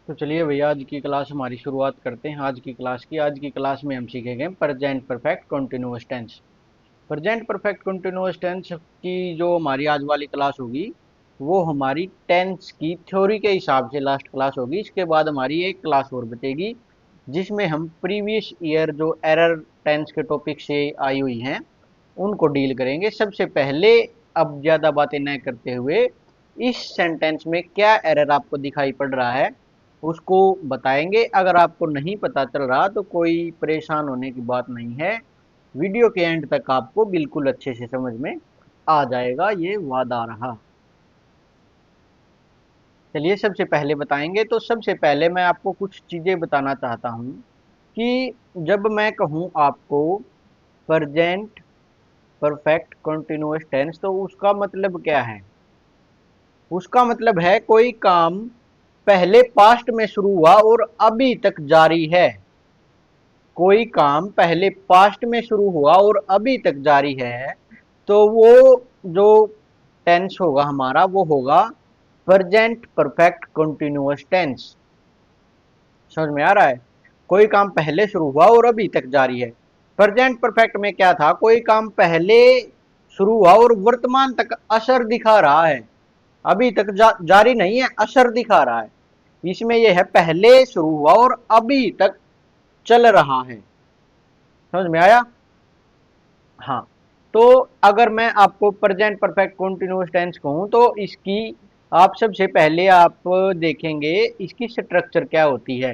तो चलिए भैया, आज की क्लास हमारी शुरुआत करते हैं। आज की क्लास में हम सीखेंगे present perfect continuous tense. Present perfect continuous tense की जो हमारी आज वाली क्लास होगी, वो हमारी टेंस की थ्योरी के हिसाब से लास्ट क्लास होगी। इसके बाद हमारी एक क्लास और बचेगी, जिसमें हम प्रीवियस ईयर जो एरर टेंस के टॉपिक से आई हुई हैं उनको डील करेंगे। सबसे पहले, अब ज़्यादा बातें न करते हुए, इस सेंटेंस में क्या एरर आपको दिखाई पड़ रहा है उसको बताएंगे। अगर आपको नहीं पता चल रहा तो कोई परेशान होने की बात नहीं है, वीडियो के एंड तक आपको बिल्कुल अच्छे से समझ में आ जाएगा, ये वादा रहा। चलिए, सबसे पहले बताएंगे। तो सबसे पहले मैं आपको कुछ चीज़ें बताना चाहता हूँ कि जब मैं कहूँ आपको प्रेजेंट परफेक्ट कंटिन्यूअस टेंस, तो उसका मतलब क्या है। उसका मतलब है कोई काम पहले पास्ट में शुरू हुआ और अभी तक जारी है। कोई काम पहले पास्ट में शुरू हुआ और अभी तक जारी है, तो वो जो टेंस होगा हमारा, वो होगा प्रेजेंट परफेक्ट कंटिन्यूअस टेंस। समझ में आ रहा है। कोई काम पहले शुरू हुआ और अभी तक जारी है। प्रेजेंट परफेक्ट में क्या था, कोई काम पहले शुरू हुआ और वर्तमान तक असर दिखा रहा है। अभी तक जारी नहीं है, असर दिखा रहा है। इसमें यह है पहले शुरू हुआ और अभी तक चल रहा है। समझ में आया। हाँ। तो अगर मैं आपको प्रेजेंट परफेक्ट कंटिन्यूअस टेंस कहूँ, तो इसकी आप सबसे पहले आप देखेंगे इसकी स्ट्रक्चर क्या होती है।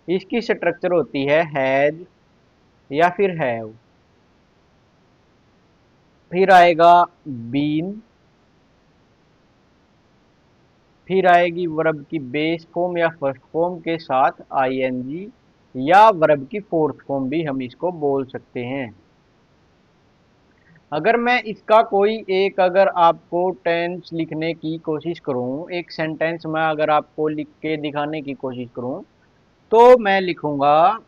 इसकी स्ट्रक्चर होती है हैज या फिर हैव, फिर आएगा बीन, फिर आएगी वर्ब की बेस फॉर्म या फर्स्ट फॉर्म के साथ आईएनजी, या वर्ब की फोर्थ फॉर्म भी हम इसको बोल सकते हैं। अगर मैं इसका कोई एक, अगर आपको टेंस लिखने की कोशिश करूं, एक सेंटेंस में अगर आपको लिख के दिखाने की कोशिश करूं, तो मैं लिखूंगा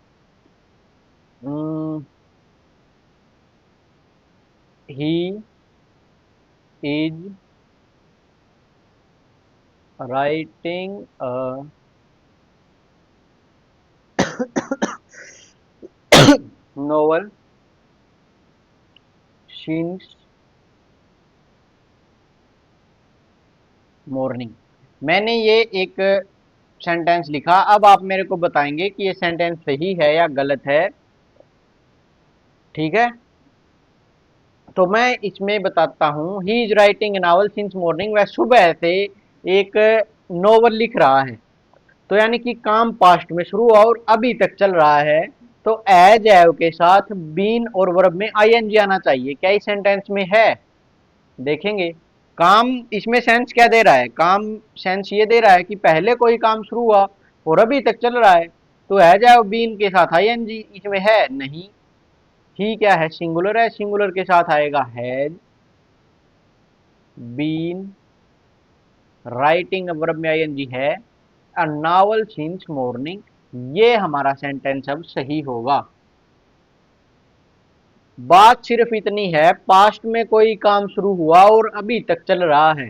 he is writing a novel since morning. मैंने ये एक सेंटेंस लिखा। अब आप मेरे को बताएंगे कि ये सेंटेंस सही है या गलत है। ठीक है। तो मैं इसमें बताता हूँ, he is writing a novel since morning. वह सुबह से एक नोवेल लिख रहा है। तो यानी कि काम पास्ट में शुरू हुआ और अभी तक चल रहा है। तो एज एव के साथ बीन और वर्ब में आईएनजी आना चाहिए। क्या इस सेंटेंस में है? देखेंगे। काम इसमें सेंस क्या दे रहा है, काम सेंस ये दे रहा है कि पहले कोई काम शुरू हुआ और अभी तक चल रहा है। तो एज एव बीन के साथ आईएनजी इसमें है नहीं। ही क्या है, सिंगुलर है, सिंगुलर के साथ आएगा हैज बीन राइटिंग, वर्ब में आईएनजी है, अ नॉवल सिंस मॉर्निंग। ये हमारा सेंटेंस अब सही होगा। बात सिर्फ इतनी है, पास्ट में कोई काम शुरू हुआ और अभी तक चल रहा है।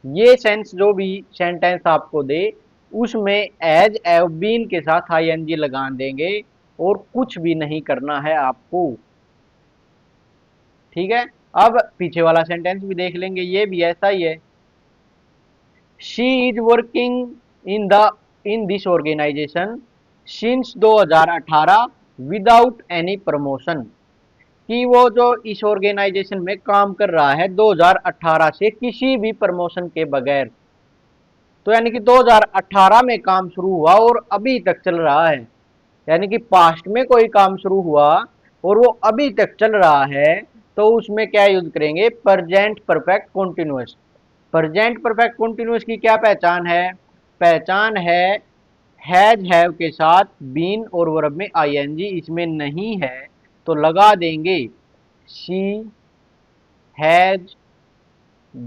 ये सेंस जो भी सेंटेंस आपको दे, उसमें एज एव बीन के साथ आईएनजी लगा देंगे और कुछ भी नहीं करना है आपको। ठीक है। अब पीछे वाला सेंटेंस भी देख लेंगे, ये भी ऐसा ही है। She is working in this organisation since 2018 without any promotion. कि वो जो इस ऑर्गेनाइजेशन में काम कर रहा है 2018 से किसी भी प्रमोशन के बगैर। तो यानी कि 2018 में काम शुरू हुआ और अभी तक चल रहा है। यानी कि पास्ट में कोई काम शुरू हुआ और वो अभी तक चल रहा है, तो उसमें क्या यूज करेंगे, present perfect continuous. Present perfect continuous की क्या पहचान है? पहचान है हैज हैव के साथ बीन और वर्ब में आईएनजी इसमें नहीं है, तो लगा देंगे she has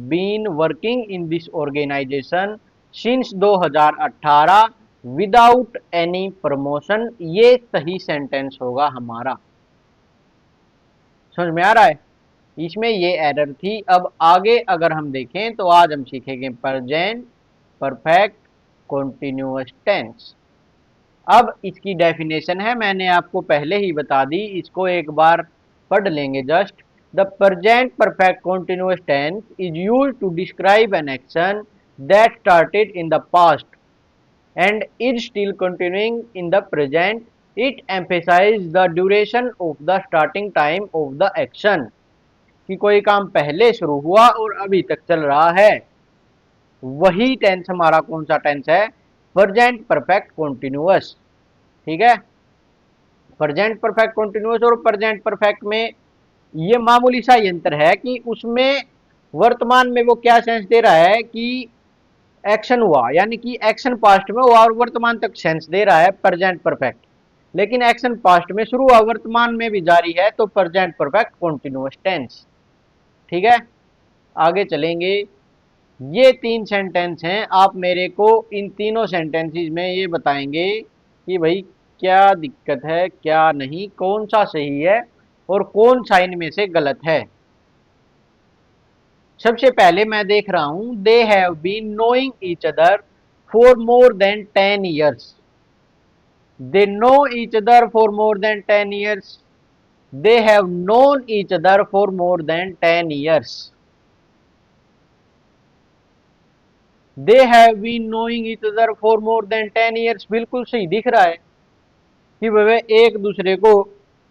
been working in this organisation since 2018 without any promotion. ये सही सेंटेंस होगा हमारा। समझ में आ रहा है। इसमें ये एरर थी। अब आगे अगर हम देखें, तो आज हम सीखेंगे प्रेजेंट परफेक्ट कॉन्टिन्यूअस टेंस। अब इसकी डेफिनेशन है, मैंने आपको पहले ही बता दी, इसको एक बार पढ़ लेंगे just. The present perfect continuous tense is used to describe an action that started in the past and is still continuing in the present. It emphasizes the duration of the starting time of the action, कि कोई काम पहले शुरू हुआ और अभी तक चल रहा है। वही टेंस हमारा कौन सा टेंस है? Present perfect continuous. ठीक है, प्रेजेंट परफेक्ट कॉन्टिन्यूअस और प्रेजेंट परफेक्ट में ये मामूली सा यंत्र है कि उसमें वर्तमान में वो क्या सेंस दे रहा है कि एक्शन हुआ, यानी कि एक्शन पास्ट में हुआ और वर्तमान तक सेंस दे रहा है प्रेजेंट परफेक्ट। लेकिन एक्शन पास्ट में शुरू हुआ, वर्तमान में भी जारी है, तो प्रेजेंट परफेक्ट कॉन्टिन्यूअस टेंस। ठीक है, आगे चलेंगे। ये 3 सेंटेंस हैं, आप मेरे को इन तीनों सेंटेंसेस में ये बताएंगे कि भाई क्या दिक्कत है, क्या नहीं, कौन सा सही है और कौन सा इनमें से गलत है। सबसे पहले मैं देख रहा हूं, they have been knowing each other for more than 10 years. They know each other for more than 10 years. They have known each other for more than 10 years. They have been knowing each other for more than 10 years, बिल्कुल सही दिख रहा है कि वे एक दूसरे को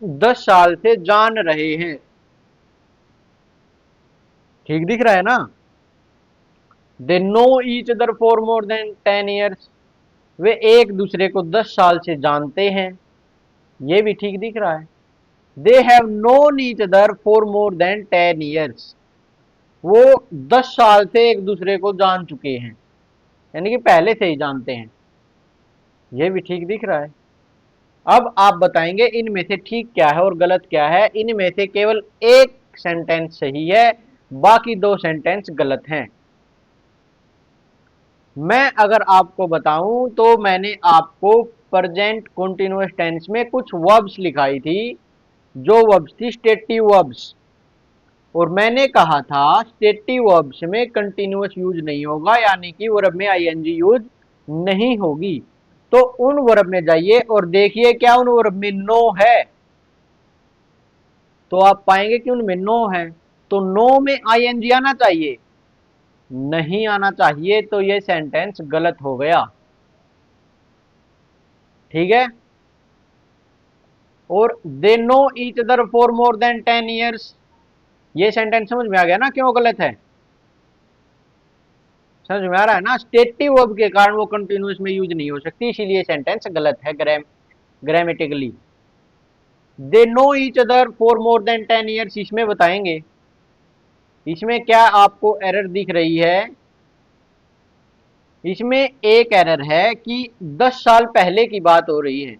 10 साल से जान रहे हैं। ठीक दिख रहा है ना? They know each other for more than 10 years, वे एक दूसरे को 10 साल से जानते हैं। ये भी ठीक दिख रहा है। दे have known each other for more than 10 years, वो 10 साल से एक दूसरे को जान चुके हैं, यानी कि पहले से ही जानते हैं। ये भी ठीक दिख रहा है। अब आप बताएंगे इनमें से ठीक क्या है और गलत क्या है। इनमें से केवल एक सेंटेंस सही है, बाकी 2 सेंटेंस गलत हैं। मैं अगर आपको बताऊं तो मैंने आपको प्रेजेंट कॉन्टिन्यूअस टेंस में कुछ वर्ब्स लिखाई थी, जो वर्ब्स थी स्टेटिव वर्ब्स, और मैंने कहा था स्टेटिव वर्ब्स में कंटिन्यूअस यूज नहीं होगा, यानी कि वर्ब में आईएनजी यूज नहीं होगी। तो उन वर्ब में जाइए और देखिए क्या उन वर्ब में नो है, तो आप पाएंगे कि उनमें नो है। तो नो में आईएनजी आना चाहिए, नहीं आना चाहिए, तो ये सेंटेंस गलत हो गया। ठीक है, और दे know each other for more than 10 years, ये सेंटेंस समझ में आ गया ना क्यों गलत है? समझ में आ रहा है ना? स्टेटिव वर्ब के कारण वो कंटिन्यूअस में यूज नहीं हो सकती, इसीलिए सेंटेंस गलत है grammatically. They know each other for more than 10 years, इसमें बताएंगे इसमें क्या आपको एरर दिख रही है। इसमें एक एरर है कि 10 साल पहले की बात हो रही है,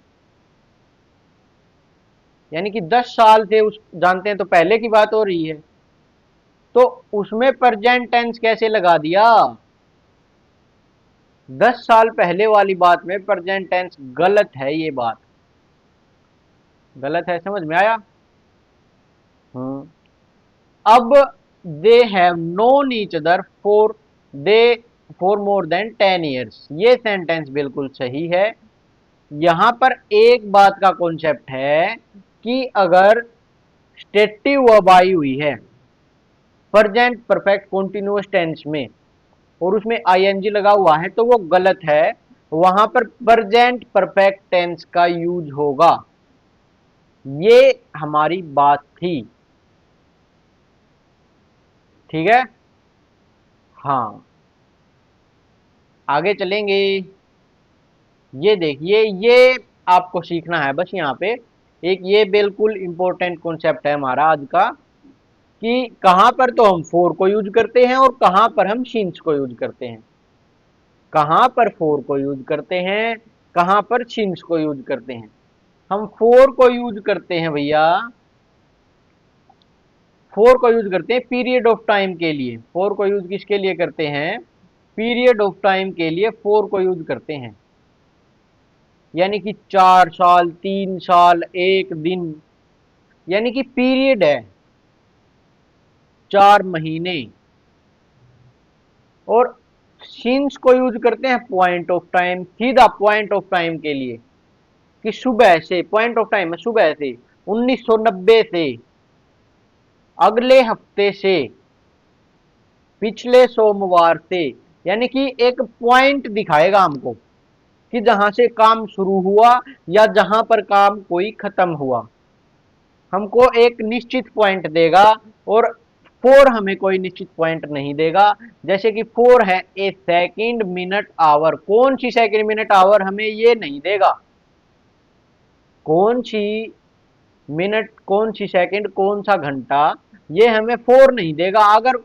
यानी कि 10 साल से उस जानते हैं तो पहले की बात हो रही है, तो उसमें प्रेजेंट टेंस कैसे लगा दिया? 10 साल पहले वाली बात में प्रेजेंट टेंस गलत है, ये बात गलत है। समझ में आया? हम्म। अब दे have known each other they for more than 10 years, ये सेंटेंस बिल्कुल सही है। यहां पर एक बात का कॉन्सेप्ट है कि अगर स्टेटिव वर्ब आई हुई है प्रेजेंट परफेक्ट कॉन्टिन्यूअस टेंस में और उसमें आईएनजी लगा हुआ है, तो वो गलत है, वहां पर प्रेजेंट परफेक्ट टेंस का यूज होगा। ये हमारी बात थी। ठीक है, हाँ, आगे चलेंगे। ये देखिए, ये आपको सीखना है बस यहाँ पे एक, ये बिल्कुल इंपॉर्टेंट कॉन्सेप्ट है हमारा आज का, कि कहां पर तो हम फोर को यूज करते हैं और कहां पर हम सिंस को यूज करते हैं। कहां पर फोर को यूज करते हैं, कहां पर सिंस को यूज करते हैं। हम फोर को यूज करते हैं भैया, फोर को यूज करते हैं पीरियड ऑफ टाइम के लिए। फोर को यूज किसके लिए करते हैं? पीरियड ऑफ टाइम के लिए फोर को यूज करते हैं, यानी कि 4 साल, 3 साल, एक दिन, यानी कि पीरियड है 4 महीने। और सिंस को यूज करते हैं पॉइंट ऑफ टाइम, सीधा पॉइंट ऑफ टाइम के लिए, कि सुबह से, पॉइंट ऑफ टाइम है सुबह से, 1990 से, अगले हफ्ते से, पिछले सोमवार से, यानी कि एक पॉइंट दिखाएगा हमको कि जहां से काम शुरू हुआ या जहां पर काम कोई खत्म हुआ, हमको एक निश्चित पॉइंट देगा। और फोर हमें कोई निश्चित पॉइंट नहीं देगा। जैसे कि फोर है ए सेकंड मिनट आवर, कौन सी सेकंड मिनट आवर हमें ये नहीं देगा, कौन सी मिनट, कौन सी सेकंड, कौन सा घंटा, ये हमें फोर नहीं देगा। अगर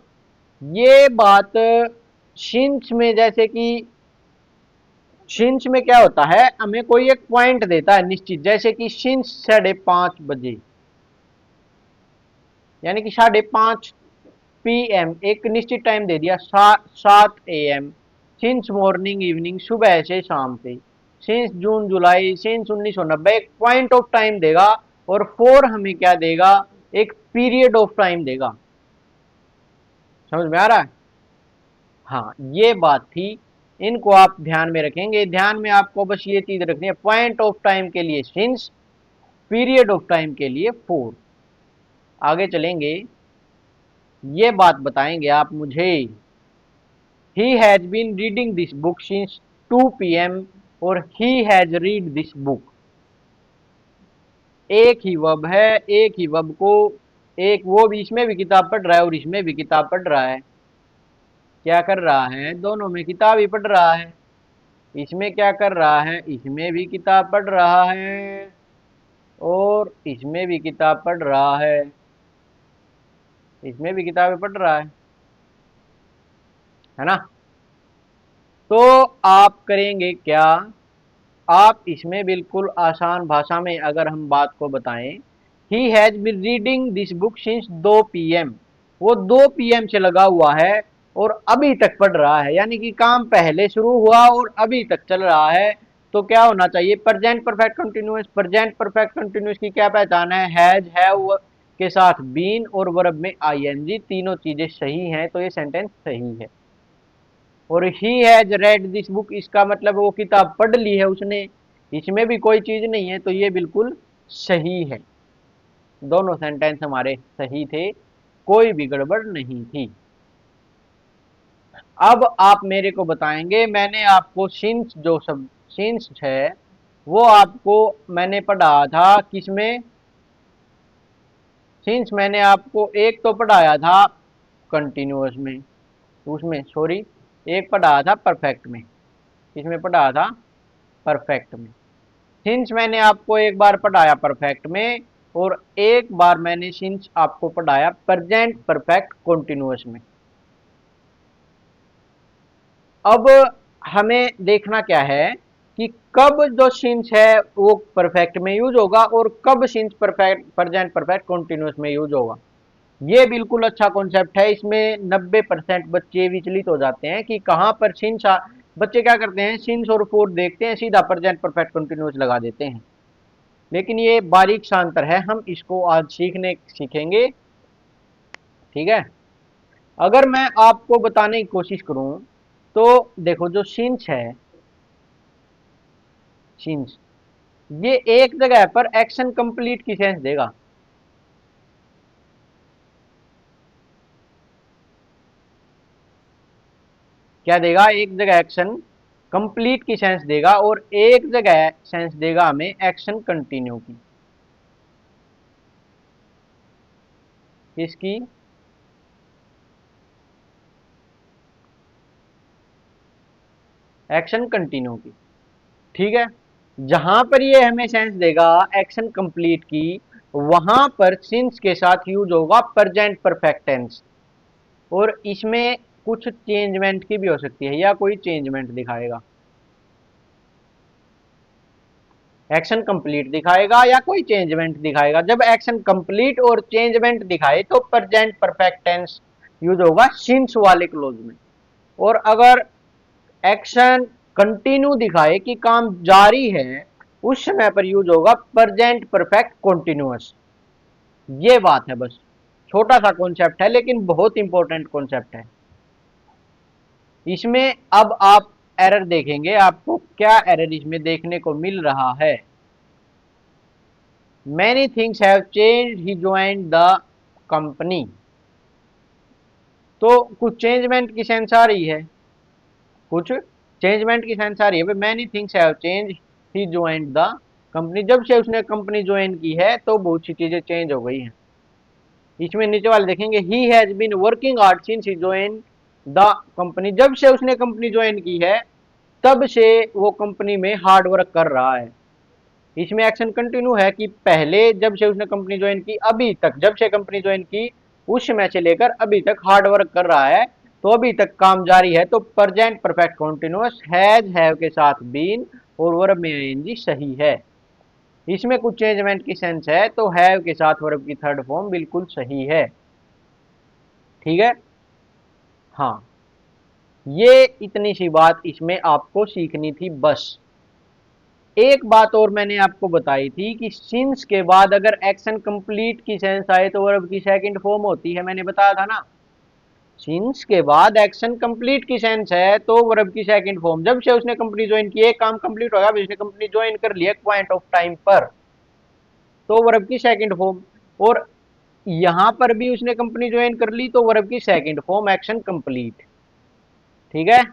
ये बात सिंस में, जैसे कि सिंस में क्या होता है, हमें कोई एक पॉइंट देता है निश्चित, जैसे कि सिंस 5:30 बजे, यानी कि 5:30 PM, एक निश्चित टाइम दे दिया, 7 AM, सिंस मॉर्निंग इवनिंग, सुबह से शाम से, सिंस जून जुलाई, सिंस 1990, एक पॉइंट ऑफ टाइम देगा। और फोर हमें क्या देगा, एक पीरियड ऑफ टाइम देगा। समझ में आ रहा है? हाँ, ये बात थी, इनको आप ध्यान में रखेंगे। ध्यान में आपको बस ये चीज रखनी है, पॉइंट ऑफ टाइम के लिए सिंस, पीरियड ऑफ टाइम के लिए फोर। आगे चलेंगे, ये बात बताएंगे आप मुझे, he has been reading this book since 2 PM, और he has read this book. एक ही वर्ब है, एक ही वर्ब को, एक वो भी, इसमें भी किताब पढ़ रहा है और इसमें भी किताब पढ़ रहा है। क्या कर रहा है, दोनों में किताब ही पढ़ रहा है। इसमें क्या कर रहा है, इसमें भी किताब पढ़ रहा है, और इसमें भी किताब पढ़ रहा है, इसमें भी किताबें पढ़ रहा है ना? तो आप करेंगे क्या, आप इसमें बिल्कुल आसान भाषा में अगर हम बात को बताएं, he has been reading this book since 2 PM, वो 2 PM से लगा हुआ है और अभी तक पढ़ रहा है, यानी कि काम पहले शुरू हुआ और अभी तक चल रहा है। तो क्या होना चाहिए, present perfect continuous. Present perfect continuous की क्या पहचान है, हैज, हैव के साथ बीन और वर्ब में ING, तीनों चीजें सही हैं, तो ये सेंटेंस सही है। और he has read this book, इसका मतलब वो किताब पढ़ ली है उसने, इसमें भी कोई चीज नहीं है, तो ये बिल्कुल सही है। दोनों सेंटेंस हमारे सही थे, कोई भी गड़बड़ नहीं थी। अब आप मेरे को बताएंगे, मैंने आपको सिंस, जो सब सिंस है वो आपको मैंने पढ़ाया था किसमें, सिंस मैंने आपको एक तो पढ़ाया था कंटिन्यूअस में, उसमें सॉरी, एक पढ़ाया था परफेक्ट में। किसमें पढ़ाया था, परफेक्ट में। सिंस मैंने आपको एक बार पढ़ाया परफेक्ट में, और एक बार मैंने सिंस आपको पढ़ाया प्रेजेंट परफेक्ट कंटिन्यूअस में। अब हमें देखना क्या है कि कब जो सिंस है वो परफेक्ट में यूज होगा और कब since perfect, present perfect continuous में यूज होगा। ये बिल्कुल अच्छा कॉन्सेप्ट है, इसमें 90% बच्चे विचलित हो जाते हैं कि कहाँ पर सिंस, बच्चे क्या करते हैं, सिंस और फोर देखते हैं, सीधा प्रेजेंट परफेक्ट कंटिन्यूअस लगा देते हैं। लेकिन ये बारीक सा अंतर है, हम इसको आज सीखेंगे। ठीक है, अगर मैं आपको बताने की कोशिश करूं, तो देखो जो सिंस है, सिंस, ये एक जगह पर एक्शन कंप्लीट की सेंस देगा। क्या देगा, एक जगह एक्शन कंप्लीट की सेंस देगा और एक जगह सेंस देगा हमें एक्शन कंटिन्यू की। किसकी, एक्शन कंटिन्यू की। ठीक है, जहां पर ये हमें सेंस देगा एक्शन कंप्लीट की, वहां पर सिंस के साथ यूज होगा प्रेजेंट परफेक्ट टेंस। और इसमें कुछ चेंजमेंट की भी हो सकती है, या कोई चेंजमेंट दिखाएगा, एक्शन कंप्लीट दिखाएगा या कोई चेंजमेंट दिखाएगा। जब एक्शन कंप्लीट और चेंजमेंट दिखाए तो प्रेजेंट परफेक्ट टेंस यूज होगा सिंस वाले क्लोज में। और अगर एक्शन कंटिन्यू दिखाए कि काम जारी है, उस समय पर यूज होगा प्रेजेंट परफेक्ट कंटिन्यूअस। ये बात है, बस छोटा सा कॉन्सेप्ट है लेकिन बहुत इंपॉर्टेंट कॉन्सेप्ट है। इसमें अब आप एरर देखेंगे, आपको क्या एरर इसमें देखने को मिल रहा है। Many things have changed, he joined the company. तो कुछ चेंजमेंट की सेंस आ रही है, कुछ चेंजमेंट की सेंस आ रही है। Many things have change, he joined the company. जब से उसने कंपनी ज्वाइन की है तो बहुत सी चीजें चेंज हो गई हैं। इसमें नीचे वाले देखेंगे, he has been working hard since he join the company. जब से उसने कंपनी ज्वाइन की है तब से वो कंपनी में हार्ड वर्क कर रहा है। इसमें एक्शन कंटिन्यू है कि पहले जब से उसने कंपनी ज्वाइन की अभी तक, जब से कंपनी ज्वाइन की उस समय से लेकर अभी तक हार्ड वर्क कर रहा है, तो अभी तक काम जारी है। तो present perfect continuous has have के साथ बीन और वर्ब में आईएनजी सही है। इसमें कुछ चेंजमेंट की सेंस है तो हैव के साथ वर्ब की थर्ड फॉर्म बिल्कुल सही है। ठीक है, हाँ, ये इतनी सी बात इसमें आपको सीखनी थी बस। एक बात और मैंने आपको बताई थी कि सिंस के बाद अगर एक्शन कंप्लीट की सेंस आए तो वर्ब की सेकंड फॉर्म होती है, मैंने बताया था ना। सिंस के बाद एक्शन कंप्लीट की सेंस है तो वर्ब की सेकंड फॉर्म। जब से उसने कंपनी ज्वाइन की, एक काम कंप्लीट होगा, उसने कंपनी ज्वाइन कर लिया पॉइंट ऑफ टाइम पर, तो वर्ब की सेकंड फॉर्म। और यहां पर भी उसने कंपनी ज्वाइन कर ली तो वर्ब की सेकंड फॉर्म एक्शन कंप्लीट। ठीक है,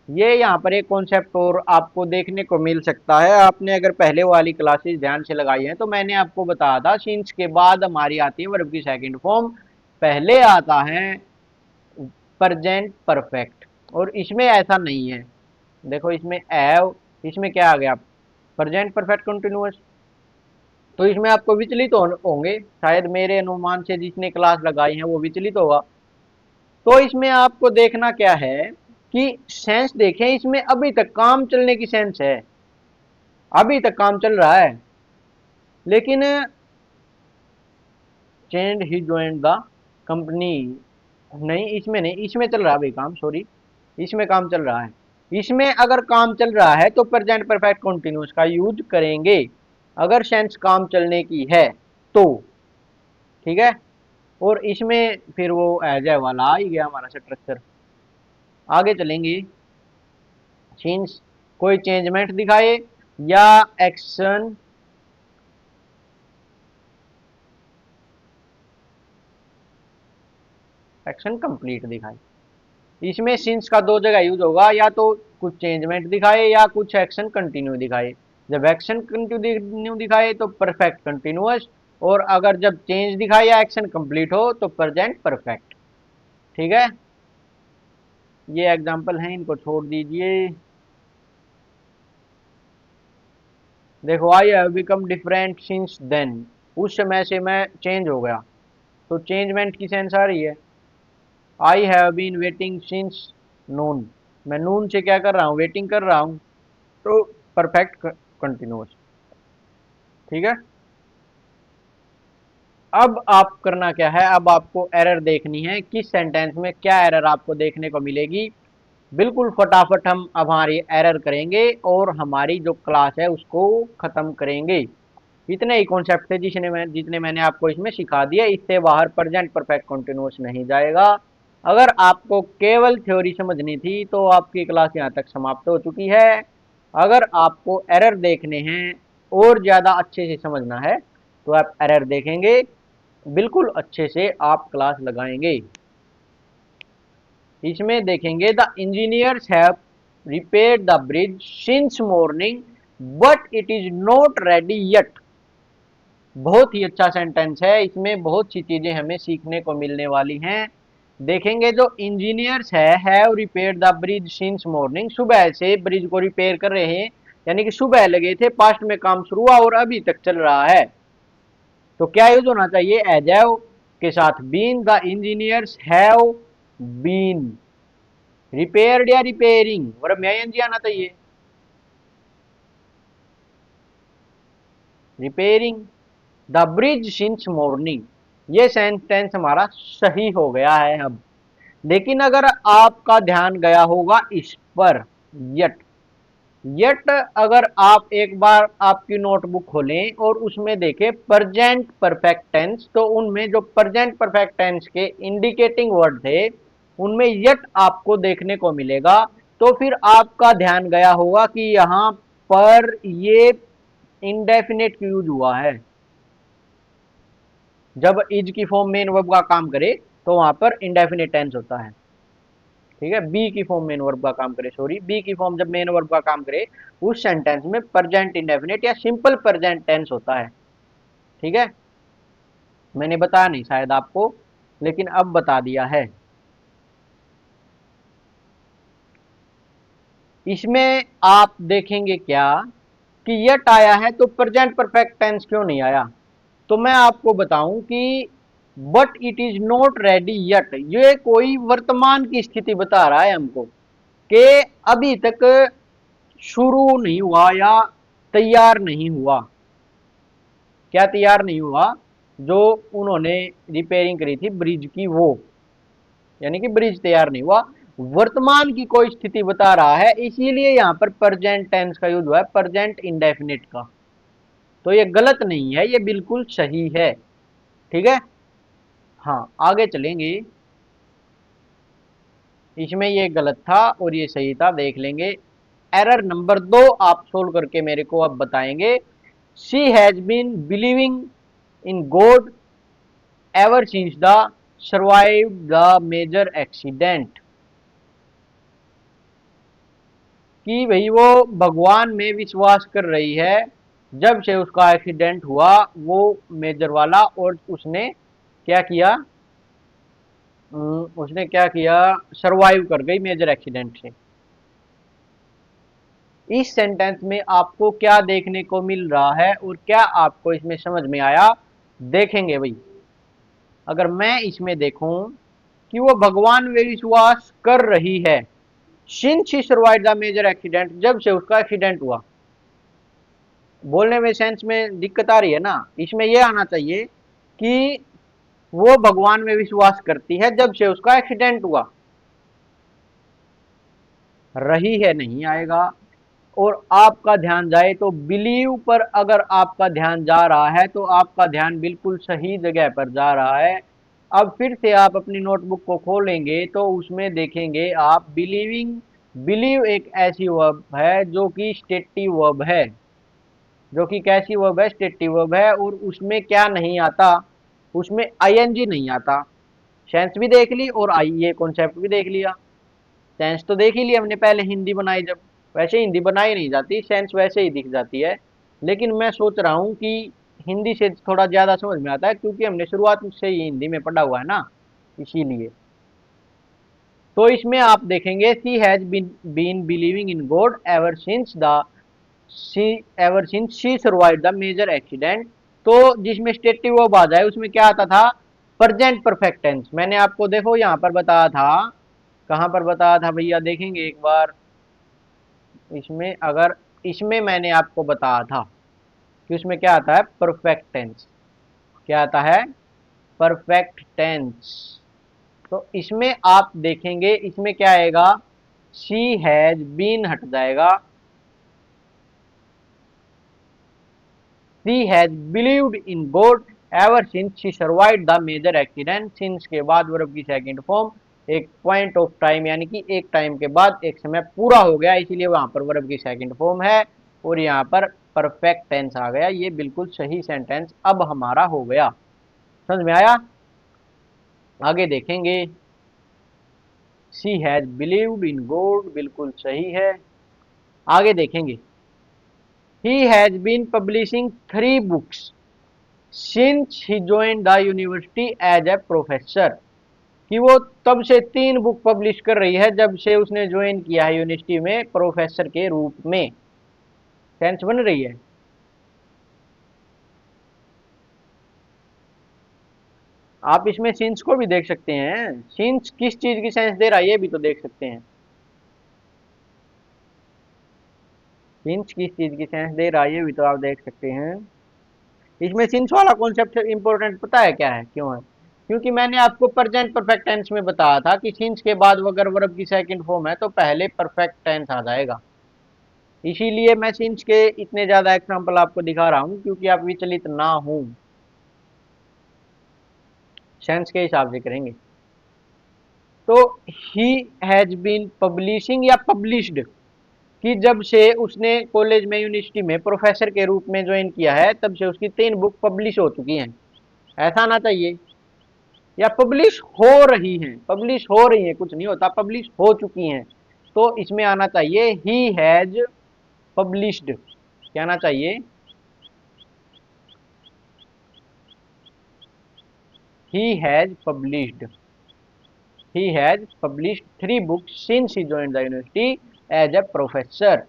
ये यहाँ पर एक कॉन्सेप्ट और आपको देखने को मिल सकता है। आपने अगर पहले वाली क्लासेस ध्यान से लगाई हैं तो मैंने आपको बताया था सिंस के बाद हमारी आती है वर्ब की सेकंड फॉर्म, पहले आता है प्रेजेंट परफेक्ट। और इसमें ऐसा नहीं है, देखो इसमें हैव, इसमें क्या आ गया, प्रेजेंट परफेक्ट कंटिन्यूअस। तो इसमें आपको विचलित होंगे शायद, मेरे अनुमान से जिसने क्लास लगाई है वो विचलित होगा। तो इसमें आपको देखना क्या है कि सेंस देखें, इसमें अभी तक काम चलने की सेंस है, अभी तक काम चल रहा है। लेकिन change he join the company, नहीं इसमें नहीं, इसमें चल रहा है भाई काम, सॉरी, इसमें काम चल रहा है। इसमें अगर काम चल रहा है तो प्रेजेंट परफेक्ट कंटिन्यूअस का यूज करेंगे, अगर सेंस काम चलने की है तो। ठीक है, और इसमें फिर वो एज ए वाला आ ही गया हमारा स्ट्रक्चर। आगे चलेंगे, सीन्स कोई चेंजमेंट दिखाए या एक्शन एक्शन कंप्लीट दिखाए। इसमें सिंस का दो जगह यूज होगा, या तो कुछ चेंजमेंट दिखाए या कुछ एक्शन कंटिन्यू दिखाए। जब एक्शन कंटिन्यू दिखाए तो परफेक्ट कंटिन्यूअस, और अगर जब चेंज दिखाए या एक्शन कंप्लीट हो तो प्रेजेंट परफेक्ट। ठीक है, ये एग्जांपल है, इनको छोड़ दीजिए। देखो, I have become different since then, उस समय से मैं चेंज हो गया, तो चेंजमेंट की सेंस आ रही है। I have been waiting since noon, मैं नून से क्या कर रहा हूँ, वेटिंग कर रहा हूँ, तो परफेक्ट कंटिन्यूअस। ठीक है, अब आप करना क्या है, अब आपको एरर देखनी है, किस सेंटेंस में क्या एरर आपको देखने को मिलेगी। बिल्कुल फटाफट हम अब हमारी एरर करेंगे और हमारी जो क्लास है उसको खत्म करेंगे। इतने ही कॉन्सेप्ट थे जितने मैंने आपको इसमें सिखा दिए, इससे बाहर प्रेजेंट परफेक्ट कंटिन्यूअस नहीं जाएगा। अगर आपको केवल थ्योरी समझनी थी तो आपकी क्लास यहाँ तक समाप्त हो चुकी है। अगर आपको एरर देखने हैं और ज़्यादा अच्छे से समझना है तो आप एरर देखेंगे, बिल्कुल अच्छे से आप क्लास लगाएंगे। इसमें देखेंगे, the engineers have repaired the bridge since morning but it is not ready yet. बहुत ही अच्छा सेंटेंस है, इसमें बहुत सी चीजें हमें सीखने को मिलने वाली हैं। देखेंगे, जो इंजीनियर्स है have repaired the bridge since morning, सुबह से ब्रिज को रिपेयर कर रहे हैं, यानी कि सुबह लगे थे, पास्ट में काम शुरू हुआ और अभी तक चल रहा है। तो क्या यूज होना चाहिए, एज हैव के साथ been, the engineers have been repaired या रिपेयरिंग, वर्ब में आईएनजी आना चाहिए, repairing the bridge since morning. ये सेंटेंस हमारा सही हो गया है अब। लेकिन अगर आपका ध्यान गया होगा इस पर, यट, यट अगर आप एक बार आपकी नोटबुक खोलें और उसमें देखें प्रेजेंट परफेक्ट टेंस, तो उनमें जो प्रेजेंट परफेक्ट टेंस के इंडिकेटिंग वर्ड थे उनमें यट आपको देखने को मिलेगा। तो फिर आपका ध्यान गया होगा कि यहां पर ये इंडेफिनेट यूज हुआ है। जब इज की फॉर्म मेन वर्ब का काम करे तो वहां पर इंडेफिनेट टेंस होता है। ठीक है, बी की फॉर्म मेन वर्ब का काम करे, सॉरी, बी की फॉर्म जब मेन वर्ब का काम करे उस सेंटेंस में प्रेजेंट इंडेफिनेट या सिंपल प्रेजेंट टेंस होता है। ठीक है, मैंने बताया नहीं शायद आपको, लेकिन अब बता दिया है। इसमें आप देखेंगे क्या कि यट आया है तो प्रेजेंट परफेक्ट टेंस क्यों नहीं आया। तो मैं आपको बताऊं कि but it is not ready yet, ये कोई वर्तमान की स्थिति बता रहा है हमको कि अभी तक शुरू नहीं हुआ या तैयार नहीं हुआ। क्या तैयार नहीं हुआ? जो उन्होंने रिपेयरिंग करी थी ब्रिज की, वो यानी कि ब्रिज तैयार नहीं हुआ। वर्तमान की कोई स्थिति बता रहा है, इसीलिए यहां पर प्रेजेंट टेंस का यूज हुआ है, प्रेजेंट इंडेफिनिट का। तो ये गलत नहीं है, ये बिल्कुल सही है। ठीक है, हाँ, आगे चलेंगे। इसमें ये गलत था और ये सही था, देख लेंगे। एरर नंबर 2 आप सोल्व करके मेरे को अब बताएंगे। She has been believing in God ever since the survive the major accident. कि भाई वो भगवान में विश्वास कर रही है जब से उसका एक्सीडेंट हुआ, वो मेजर वाला, और उसने क्या किया, उसने क्या किया, सरवाइव कर गई मेजर एक्सीडेंट से। इस सेंटेंस में आपको क्या देखने को मिल रहा है और क्या आपको इसमें समझ में आया, देखेंगे भाई। अगर मैं इसमें देखूं कि वो भगवान में विश्वास कर रही है since she survived the major accident, जब से उसका एक्सीडेंट हुआ। बोलने में सेंस में दिक्कत आ रही है ना, इसमें यह आना चाहिए कि वो भगवान में विश्वास करती है जब से उसका एक्सीडेंट हुआ। रही है नहीं आएगा। और आपका ध्यान जाए तो बिलीव पर अगर आपका ध्यान जा रहा है तो आपका ध्यान बिल्कुल सही जगह पर जा रहा है। अब फिर से आप अपनी नोटबुक को खोलेंगे तो उसमें देखेंगे आप बिलीविंग। बिलीव एक ऐसी वर्ब है जो कि स्टेटिव वर्ब है, जो कि कैसी वर्ब है, स्टेटिव वर्ब है। और उसमें क्या नहीं आता, उसमें आईएनजी नहीं आता। सेंस भी देख ली और आई ये कॉन्सेप्ट भी देख लिया। सेंस तो देख ही लिया हमने पहले हिंदी बनाई जब, वैसे हिंदी बनाई नहीं जाती, सेंस वैसे ही दिख जाती है। लेकिन मैं सोच रहा हूँ कि हिंदी से थोड़ा ज़्यादा समझ में आता है क्योंकि हमने शुरुआत से ही हिंदी में पढ़ा हुआ है ना, इसीलिए। तो इसमें आप देखेंगे she has been believing in God she ever since she survive the major accident. तो जिसमें स्टेटिव वर्ब आ जाए उसमें क्या आता था, प्रेजेंट परफेक्ट टेंस। मैंने आपको देखो यहाँ पर बताया था, कहाँ पर बताया था भैया, देखेंगे एक बार। इसमें अगर, इसमें मैंने आपको बताया था कि उसमें क्या आता है, परफेक्ट टेंस। क्या आता है, परफेक्ट टेंस। तो इसमें आप देखेंगे इसमें क्या आएगा, शी हैज बीन हट जाएगा, she has believed in God ever since she survived the major accident. Since के बाद वर्ब की सेकंड फॉर्म, एक पॉइंट ऑफ टाइम यानी कि एक टाइम के बाद, एक समय पूरा हो गया, इसीलिए वहां पर वर्ब की सेकंड फॉर्म है और यहाँ पर परफेक्ट टेंस आ गया। ये बिल्कुल सही सेंटेंस अब हमारा हो गया। समझ में आया? आगे देखेंगे। She has believed in God बिल्कुल सही है। आगे देखेंगे। He has been publishing 3 books since he joined the university as a professor. कि वो तब से 3 बुक पब्लिश कर रही है जब से उसने ज्वाइन किया है यूनिवर्सिटी में प्रोफेसर के रूप में। सेंस बन रही है? आप इसमें सिंस को भी देख सकते हैं, सिंस किस चीज की सेंस दे रहा है ये भी तो देख सकते हैं। सिंस किस चीज की सेंस दे रहा है ये भी तो आप देख सकते हैं। इसमें सिंस वाला कॉन्सेप्ट इंपॉर्टेंट पता है क्या है, क्यों है? क्योंकि मैंने आपको प्रेजेंट परफेक्ट टेंस में बताया था कि सिंस के बाद अगर वर्ब की सेकंड फॉर्म है तो पहले परफेक्ट टेंस आ जाएगा। इसीलिए मैं सिंस के इतने ज्यादा एग्जांपल आपको दिखा रहा हूं क्योंकि आप विचलित ना हो। सेंस के हिसाब से करेंगे। तो ही हैज बीन पब्लिशिंग या पब्लिश्ड, कि जब से उसने कॉलेज में यूनिवर्सिटी में प्रोफेसर के रूप में ज्वाइन किया है तब से उसकी 3 बुक पब्लिश हो चुकी हैं, ऐसा आना चाहिए। या पब्लिश हो रही हैं, पब्लिश हो रही हैं कुछ नहीं होता, पब्लिश हो चुकी हैं। तो इसमें आना चाहिए ही हैज पब्लिश्ड, क्या आना चाहिए, he has published, he has published 3 books since he joined the university as a professor.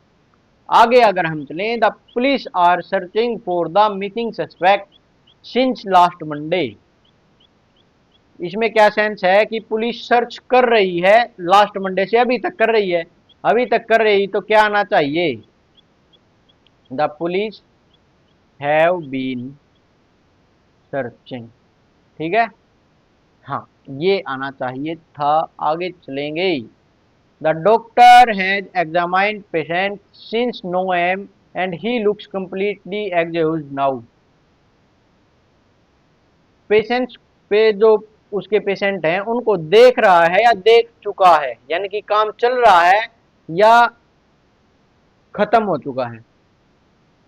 आगे अगर हम चलें, the police are searching for the missing suspect since last Monday. इसमें क्या सेंस है कि पुलिस सर्च कर रही है लास्ट मंडे से, अभी तक कर रही है, अभी तक कर रही, तो क्या आना चाहिए, the police have been searching. ठीक है, हाँ, ये आना चाहिए था। आगे चलेंगे, the doctor has examined patient since 9 AM and he looks completely exhausted now. Patients पे जो उसके पेशेंट हैं उनको देख रहा है या देख चुका है, यानी कि काम चल रहा है या खत्म हो चुका है,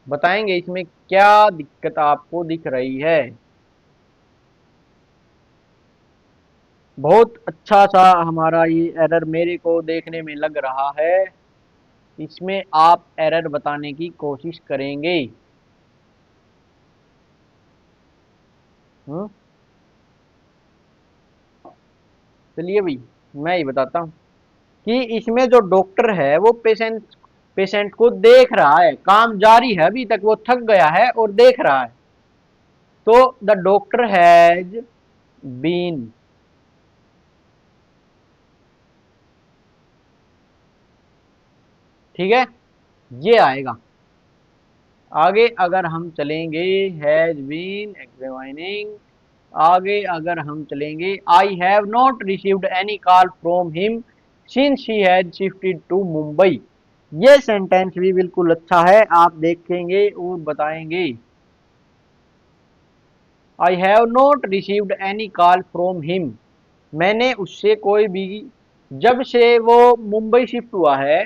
बताएंगे इसमें क्या दिक्कत आपको दिख रही है। बहुत अच्छा सा हमारा ये एरर मेरे को देखने में लग रहा है, इसमें आप एरर बताने की कोशिश करेंगे। हम्म, चलिए भाई, मैं ही बताता हूँ कि इसमें जो डॉक्टर है वो पेशेंट पेशेंट को देख रहा है, काम जारी है, अभी तक वो थक गया है और देख रहा है। तो द डॉक्टर हैज बीन, ठीक है, ये आएगा। आगे अगर हम चलेंगे, हैज बीन एग्जामिनिंग, आगे अगर हम चलेंगे, I have not received any call from him since he has shifted to Mumbai. ये सेंटेंस भी बिल्कुल अच्छा है, आप देखेंगे और बताएंगे। आई have not received any call from him, मैंने उससे कोई भी, जब से वो मुंबई शिफ्ट हुआ है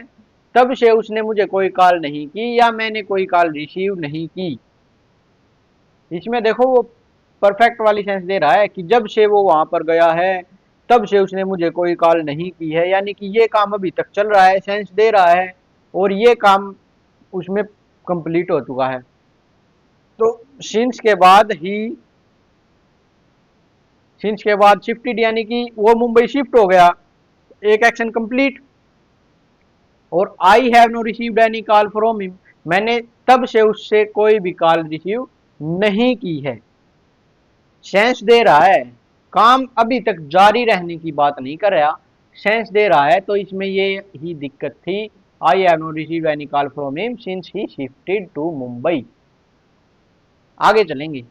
तब से उसने मुझे कोई कॉल नहीं की या मैंने कोई कॉल रिसीव नहीं की। इसमें देखो वो परफेक्ट वाली सेंस दे रहा है कि जब से वो वहां पर गया है तब से उसने मुझे कोई कॉल नहीं की है, यानी कि ये काम अभी तक चल रहा है, सेंस दे रहा है, और ये काम उसमें कंप्लीट हो चुका है। तो सिंस के बाद ही, सिंस के बाद शिफ्टेड यानी कि वो मुंबई शिफ्ट हो गया, एक एक्शन कंप्लीट। और I have no received any call from him, मैंने तब से उससे कोई भी कॉल रिसीव नहीं की है, सेंस दे रहा है, काम अभी तक जारी रहने की बात नहीं कर रहा, सेंस दे रहा है। तो इसमें ये ही दिक्कत थी, I have no received any call from him since he shifted to Mumbai. आगे चलेंगे,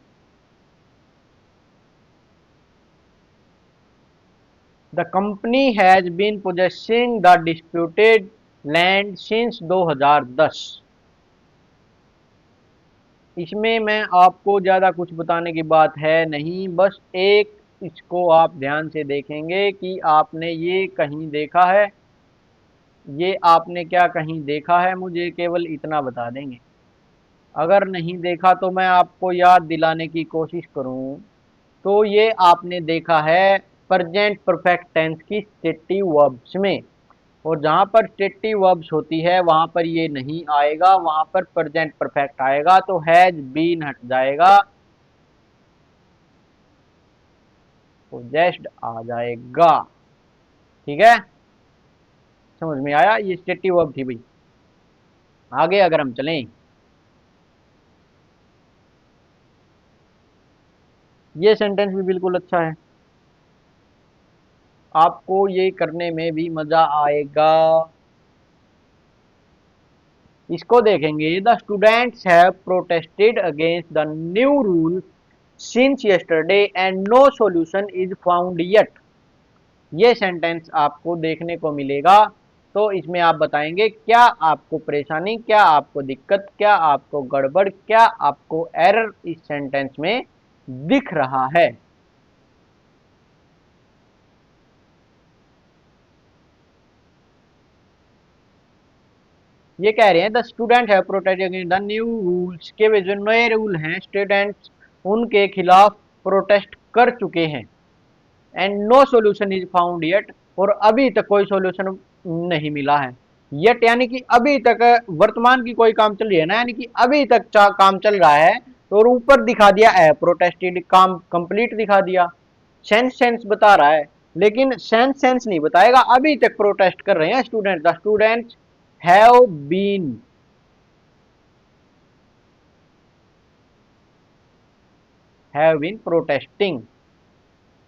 the company has been possessing the disputed land since 2010। इसमें मैं आपको ज़्यादा कुछ बताने की बात है नहीं, बस एक इसको आप ध्यान से देखेंगे कि आपने ये कहीं देखा है, ये आपने क्या कहीं देखा है, मुझे केवल इतना बता देंगे। अगर नहीं देखा तो मैं आपको याद दिलाने की कोशिश करूं, तो ये आपने देखा है प्रेजेंट परफेक्ट टेंस की स्टेटिव वर्ब्स में, और जहां पर स्टेटिव वर्ब्स होती है वहां पर ये नहीं आएगा, वहां पर प्रेजेंट परफेक्ट आएगा, तो हैज बीन हट जाएगा, पोजेस्ड आ जाएगा। ठीक है, समझ में आया, ये स्टेटिव वर्ब थी भाई। आगे अगर हम चलें, ये सेंटेंस भी बिल्कुल अच्छा है, आपको ये करने में भी मजा आएगा। इसको देखेंगे, the students have protested against the new rule since yesterday and no solution is found yet. ये सेंटेंस आपको देखने को मिलेगा, तो इसमें आप बताएंगे क्या आपको परेशानी, क्या आपको दिक्कत, क्या आपको गड़बड़, क्या आपको एरर इस सेंटेंस में दिख रहा है। ये कह रहे हैं द स्टूडेंट है protest against the new rules, के वे जो नए रूल हैं स्टूडेंट्स उनके खिलाफ प्रोटेस्ट कर चुके हैं। And no solution is found yet, और अभी तक कोई सॉल्यूशन नहीं मिला है। येट यानी कि अभी तक, वर्तमान की कोई काम चल रही है ना, यानी कि अभी तक काम चल रहा है। तो और ऊपर दिखा दिया है प्रोटेस्टेड, काम कंप्लीट दिखा दिया। सेंस सेंस बता रहा है, लेकिन सेंस सेंस नहीं बताएगा, अभी तक प्रोटेस्ट कर रहे हैं student. The students have been protesting,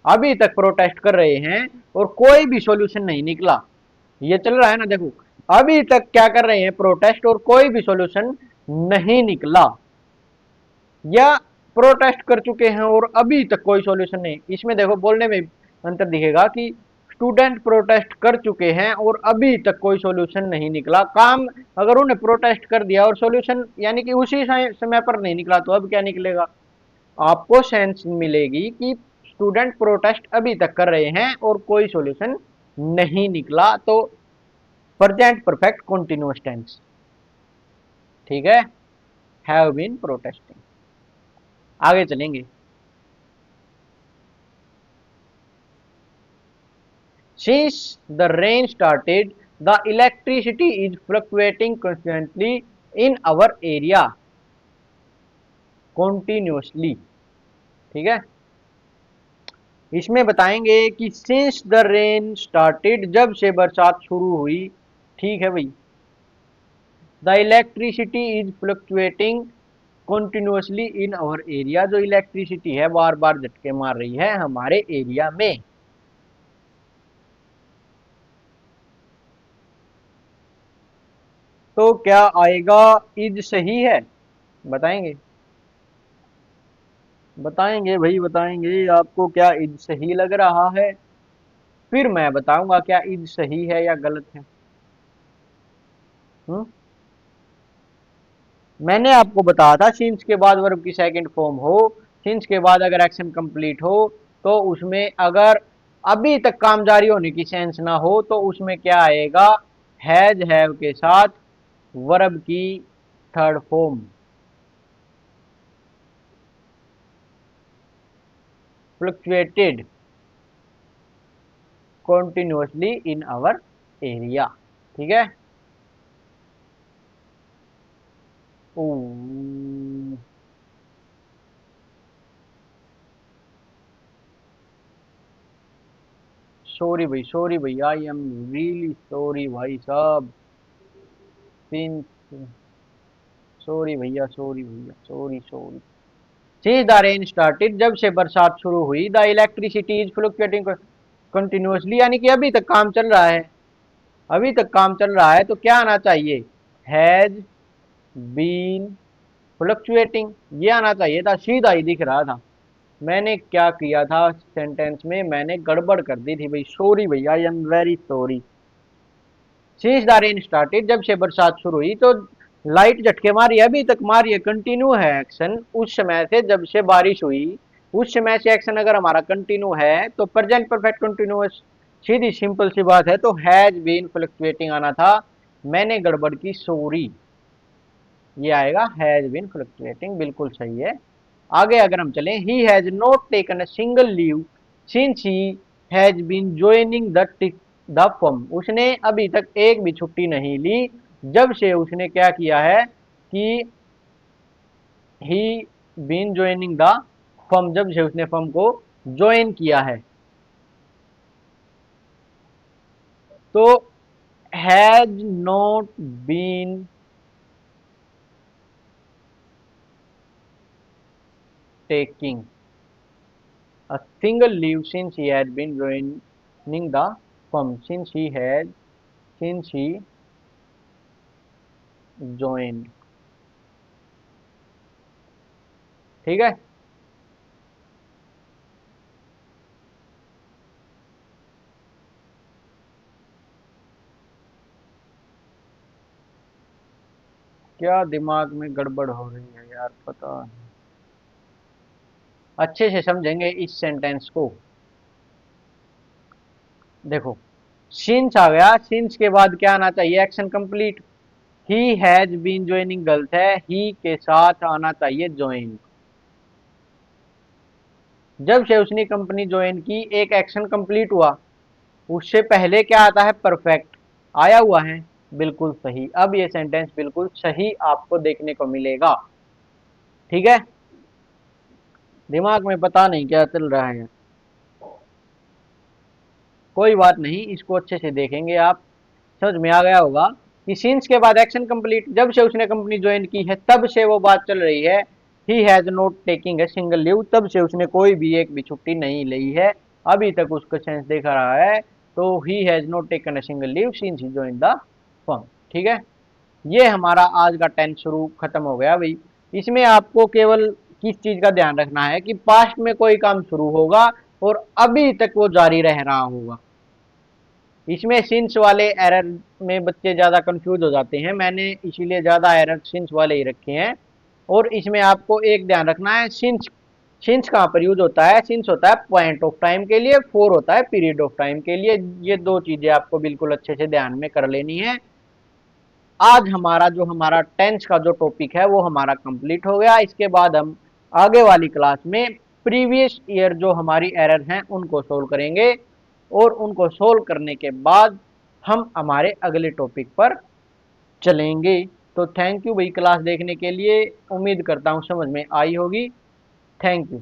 अभी तक प्रोटेस्ट कर रहे हैं और कोई भी सॉल्यूशन नहीं निकला। ये चल रहा है ना, देखो अभी तक क्या कर रहे हैं, प्रोटेस्ट, और कोई भी सॉल्यूशन नहीं निकला। या प्रोटेस्ट कर चुके हैं और अभी तक कोई सॉल्यूशन नहीं। इसमें देखो बोलने में अंतर दिखेगा कि स्टूडेंट प्रोटेस्ट कर चुके हैं और अभी तक कोई सॉल्यूशन नहीं निकला। काम अगर उन्हें प्रोटेस्ट कर दिया और सॉल्यूशन यानी कि उसी समय पर नहीं निकला, तो अब क्या निकलेगा? आपको सेंस मिलेगी कि स्टूडेंट प्रोटेस्ट अभी तक कर रहे हैं और कोई सॉल्यूशन नहीं निकला। तो प्रेजेंट परफेक्ट कंटीन्यूअस टेंस, ठीक है, हैव बीन प्रोटेस्टिंग। आगे चलेंगे। Since the rain started, the electricity is fluctuating constantly in our area continuously, ठीक है। इसमें बताएंगे कि since the rain started, जब से बरसात शुरू हुई, ठीक है भाई। The electricity is fluctuating continuously in our area, जो इलेक्ट्रिसिटी है बार बार झटके मार रही है हमारे एरिया में। तो क्या आएगा? इज सही है, बताएंगे? बताएंगे भाई, बताएंगे। आपको क्या इज सही लग रहा है? फिर मैं बताऊंगा क्या इज सही है या गलत है। हम्म। मैंने आपको बताया था सिंस के बाद वर्ब की सेकंड फॉर्म हो, सिंस के बाद अगर एक्शन कंप्लीट हो, तो उसमें अगर अभी तक काम जारी होने की सेंस ना हो, तो उसमें क्या आएगा? हैज हैव के साथ वर्ब की third form, fluctuated continuously in our area, ठीक है। सॉरी भाई, सॉरी भाई, आई एम रियली सॉरी भाई साहब। सिंस, सॉरी भैया, सॉरी भैया, sorry sorry. Since the rain started, जब से बरसात शुरू हुई, the electricity is fluctuating continuously, यानी कि अभी तक काम चल रहा है। अभी तक काम चल रहा है, तो क्या आना चाहिए? हैज बीन फ्लक्चुएटिंग, ये आना चाहिए था, सीधा ही दिख रहा था। मैंने क्या किया था सेंटेंस में, मैंने गड़बड़ कर दी थी भाई, सॉरी भैया, I am very sorry. Since the rain started, जब से बरसात शुरू हुई, तो लाइट झटके मारी है, अभी तक मारी है, कंटिन्यू है एक्शन उस समय से, जब से बारिश हुई उस समय से एक्शन अगर हमारा कंटिन्यू है, तो प्रेजेंट परफेक्ट कंटिन्यूअस, सीधी सिंपल सी बात है, तो हैज बीन फ्लक्चुएटिंग आना था। मैंने गड़बड़ की, सॉरी। ये आएगा हैज बीन फ्लक्चुएटिंग, बिल्कुल सही है। आगे अगर हम चलें, he has not taken a single leave since he has been joining the firm, उसने अभी तक एक भी छुट्टी नहीं ली जब से उसने क्या किया है कि he been joining the firm, जब से उसने फर्म को ज्वाइन किया है। तो has not been taking a single leave since he had been joining the firm, since he joined, ठीक है। क्या दिमाग में गड़बड़ हो रही है यार, पता नहीं। अच्छे से समझेंगे इस सेंटेंस को। देखो, सिंस आ गया, सिंस के बाद क्या आना चाहिए? Action complete. He has been joining गलत है, ही के साथ आना चाहिए ज्वाइन। जब से उसने कंपनी ज्वाइन की एक एक्शन कंप्लीट हुआ, उससे पहले क्या आता है, परफेक्ट आया हुआ है, बिल्कुल सही। अब ये सेंटेंस बिल्कुल सही आपको देखने को मिलेगा। ठीक है, दिमाग में पता नहीं क्या चल रहा है, कोई बात नहीं, इसको अच्छे से देखेंगे आप, समझ में आ गया होगा कि सिंस के बाद एक्शन कंप्लीट, जब से उसने कंपनी ज्वाइन की है तब से वो बात चल रही है। ही has not taking a single leave, तब से उसने कोई भी एक भी छुट्टी नहीं ली है, अभी तक उसका सेंस देखा रहा है। तो ही has not taken a single leave since he join the firm. ठीक है, ये हमारा आज का टेंस शुरू खत्म हो गया भाई। इसमें आपको केवल किस चीज का ध्यान रखना है कि पास्ट में कोई काम शुरू होगा और अभी तक वो जारी रह रहा होगा। इसमें सिंस वाले एरर में बच्चे ज़्यादा कंफ्यूज हो जाते हैं, मैंने इसीलिए ज़्यादा एरर सिंस वाले ही रखे हैं। और इसमें आपको एक ध्यान रखना है, सिंस सिंस कहाँ पर यूज होता है, सिंस होता है पॉइंट ऑफ टाइम के लिए, फोर होता है पीरियड ऑफ टाइम के लिए। ये दो चीज़ें आपको बिल्कुल अच्छे से ध्यान में कर लेनी है। आज हमारा टेंस का जो टॉपिक है वो हमारा कंप्लीट हो गया। इसके बाद हम आगे वाली क्लास में प्रीवियस ईयर जो हमारी एरर हैं उनको सोल्व करेंगे, और उनको सोल्व करने के बाद हम हमारे अगले टॉपिक पर चलेंगे। तो थैंक यू भाई क्लास देखने के लिए, उम्मीद करता हूँ समझ में आई होगी। Thank you.